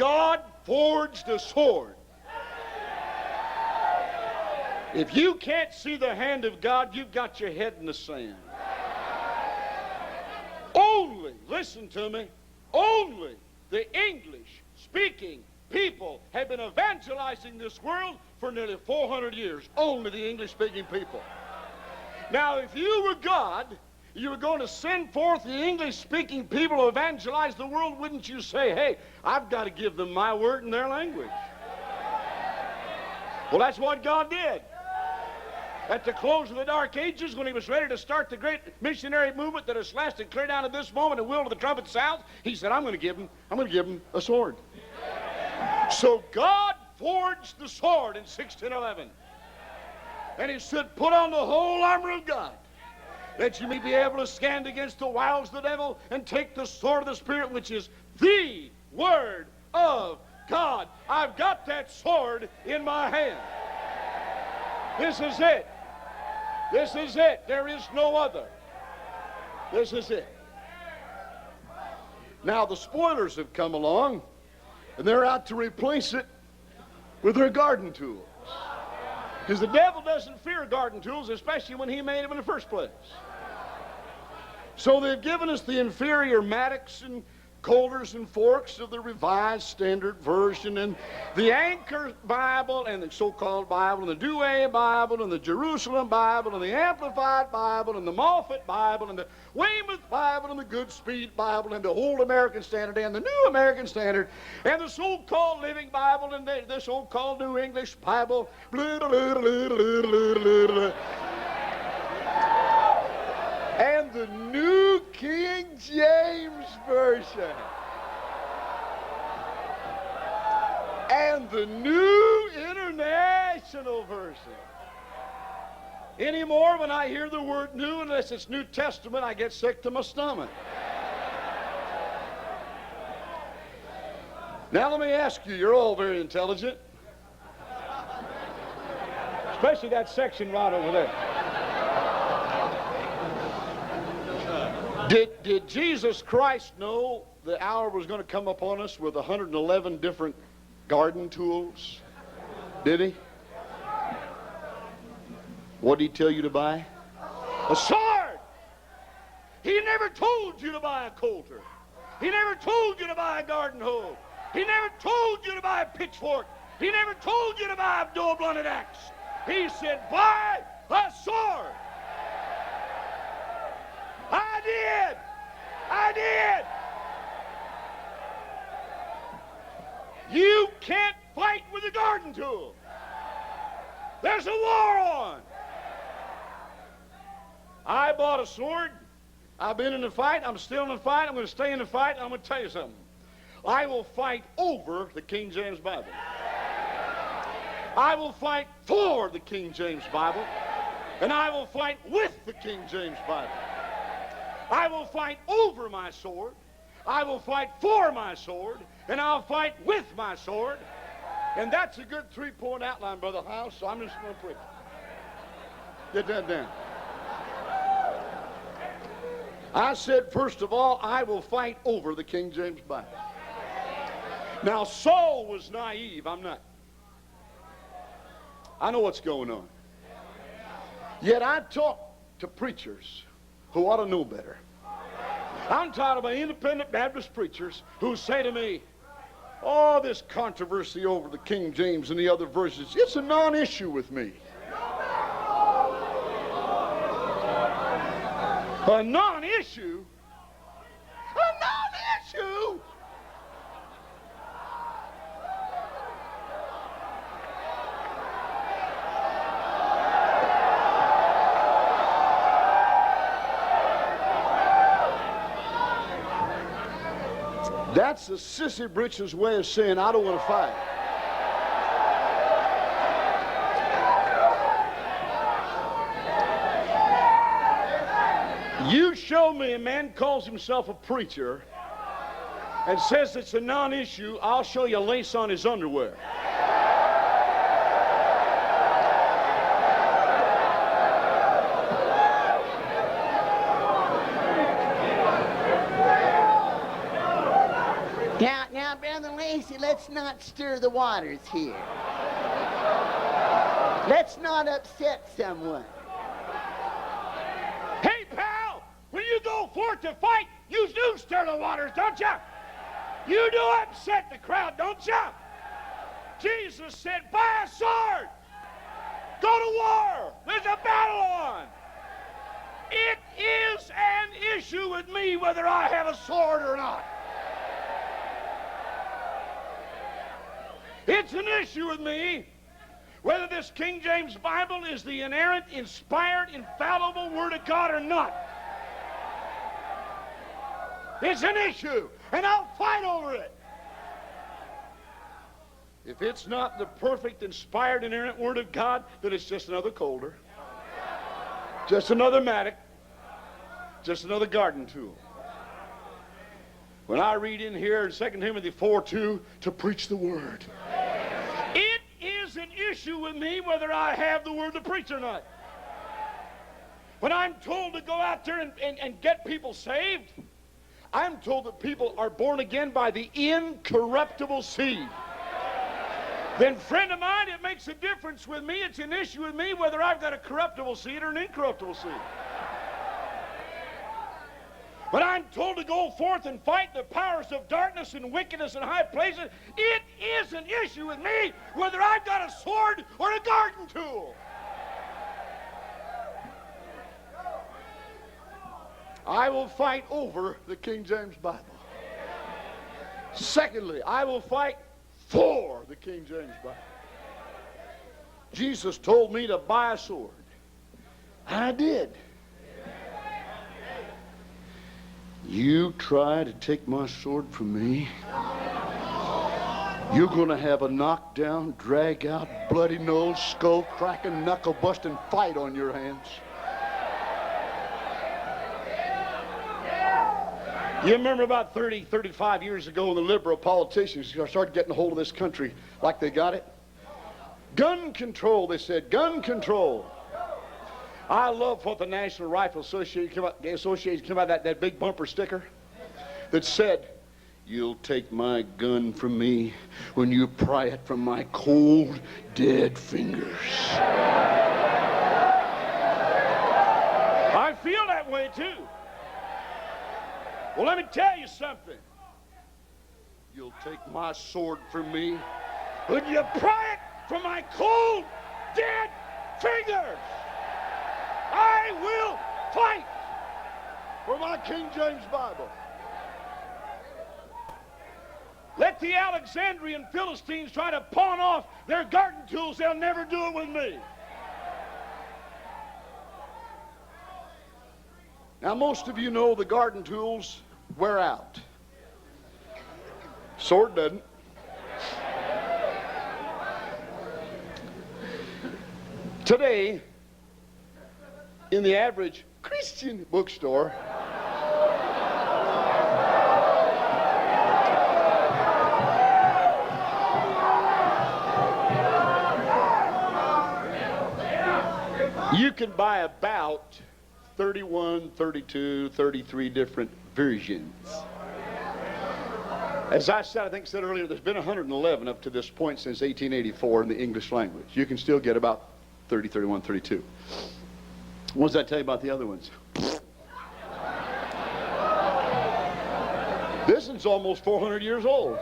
God forged a sword. If you can't see the hand of God, you've got your head in the sand. Only, listen to me, only the English-speaking people have been evangelizing this world for nearly 400 years. Only the English-speaking people. Now, if you were God, you were going to send forth the English-speaking people to evangelize the world, wouldn't you say, hey, I've got to give them my word in their language? Well, that's what God did. At the close of the Dark Ages, when he was ready to start the great missionary movement that has lasted clear down to this moment and will to the trumpet sound, he said, I'm going to give them a sword. So God forged the sword in 1611. And he said, put on the whole armor of God, that you may be able to stand against the wiles of the devil and take the sword of the Spirit, which is the Word of God. I've got that sword in my hand. This is it. This is it. There is no other. This is it. Now the spoilers have come along, and they're out to replace it with their garden tools. Because the devil doesn't fear garden tools, especially when he made them in the first place. So they've given us the inferior mattocks and coulters and forks of the Revised Standard Version, and the Anchor Bible, and the so-called Bible, and the Douay Bible, and the Jerusalem Bible, and the Amplified Bible, and the Moffat Bible, and the Weymouth Bible, and the Goodspeed Bible, and the Old American Standard, and the New American Standard, and the so-called Living Bible, and the so-called New English Bible. And the New King James Version. And the New International Version. Anymore, when I hear the word new, unless it's New Testament, I get sick to my stomach. Now let me ask you, you're all very intelligent. Especially that section right over there. Did Jesus Christ know the hour was going to come upon us with 111 different garden tools? Did he? What did he tell you to buy? A sword! He never told you to buy a coulter. He never told you to buy a garden hoe. He never told you to buy a pitchfork. He never told you to buy a dual-blunted axe. He said, buy a sword! I did. You can't fight with a garden tool. There's a war on. I bought a sword. I've been in the fight. I'm still in the fight. I'm going to stay in the fight. I'm going to tell you something. I will fight over the King James Bible. I will fight for the King James Bible. And I will fight with the King James Bible. I will fight over my sword. I will fight for my sword. And I'll fight with my sword. And that's a good three-point outline, Brother House, so I'm just going to preach. Get that down. I said, first of all, I will fight over the King James Bible. Now, Saul was naive. I'm not. I know what's going on. Yet I talk to preachers who ought to know better. I'm tired of my independent Baptist preachers who say to me, oh, this controversy over the King James and the other versions, it's a non-issue with me. A non-issue? A non-issue? That's the sissy britches way of saying I don't want to fight. You show me a man calls himself a preacher and says it's a non-issue, I'll show you a lace on his underwear. Now, Brother Lacy, let's not stir the waters here. Let's not upset someone. Hey, pal, when you go forth to fight, you do stir the waters, don't you? You do upset the crowd, don't you? Jesus said, buy a sword. Go to war. There's a battle on. It is an issue with me whether I have a sword or not. It's an issue with me whether this King James Bible is the inerrant, inspired, infallible Word of God or not. It's an issue, and I'll fight over it. If it's not the perfect, inspired, inerrant Word of God, then it's just another Coulter, just another mattock, just another garden tool. When I read in here in 2 Timothy 4:2 to preach the Word, it is an issue with me whether I have the Word to preach or not. When I'm told to go out there and get people saved, I'm told that people are born again by the incorruptible seed. Then, friend of mine, it makes a difference with me. It's an issue with me whether I've got a corruptible seed or an incorruptible seed. When I'm told to go forth and fight the powers of darkness and wickedness in high places, it is an issue with me whether I've got a sword or a garden tool. I will fight over the King James Bible. Secondly, I will fight for the King James Bible. Jesus told me to buy a sword. I did. You try to take my sword from me, you're going to have a knockdown, drag-out, bloody-nosed, skull-cracking, knuckle-busting fight on your hands. You remember about 30, 35 years ago when the liberal politicians started getting a hold of this country like they got it? Gun control, they said, gun control. I love what the National Rifle Association came out, that big bumper sticker that said, you'll take my gun from me when you pry it from my cold, dead fingers. I feel that way too. Well, let me tell you something. You'll take my sword from me when you pry it from my cold, dead fingers. I will fight for my King James Bible. Let the Alexandrian Philistines try to pawn off their garden tools. They'll never do it with me. Now, most of you know the garden tools wear out. Sword doesn't. Today, in the average Christian bookstore, you can buy about 31, 32, 33 different versions. As I said earlier, there's been 111 up to this point since 1884 in the English language. You can still get about 30, 31, 32. What does that tell you about the other ones? This one's almost 400 years old.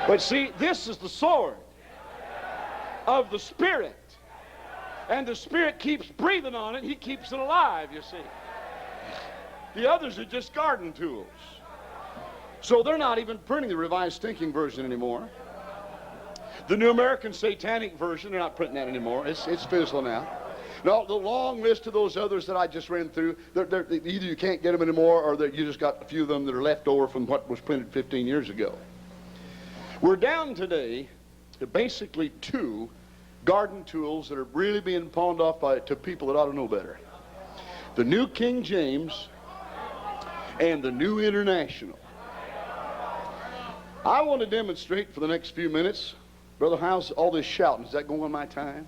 But see, this is the sword of the Spirit. And the Spirit keeps breathing on it. He keeps it alive, you see. The others are just garden tools. So they're not even printing the Revised Thinking Version anymore. The New American Satanic Version, they're not printing that anymore. It's fizzling out. No, the long list of those others that I just ran through, either you can't get them anymore or you just got a few of them that are left over from what was printed 15 years ago. We're down today to basically 2 garden tools that are really being pawned off to people that ought to know better. The New King James and the New International. I want to demonstrate for the next few minutes. Brother, how's all this shouting? Is that going on my time?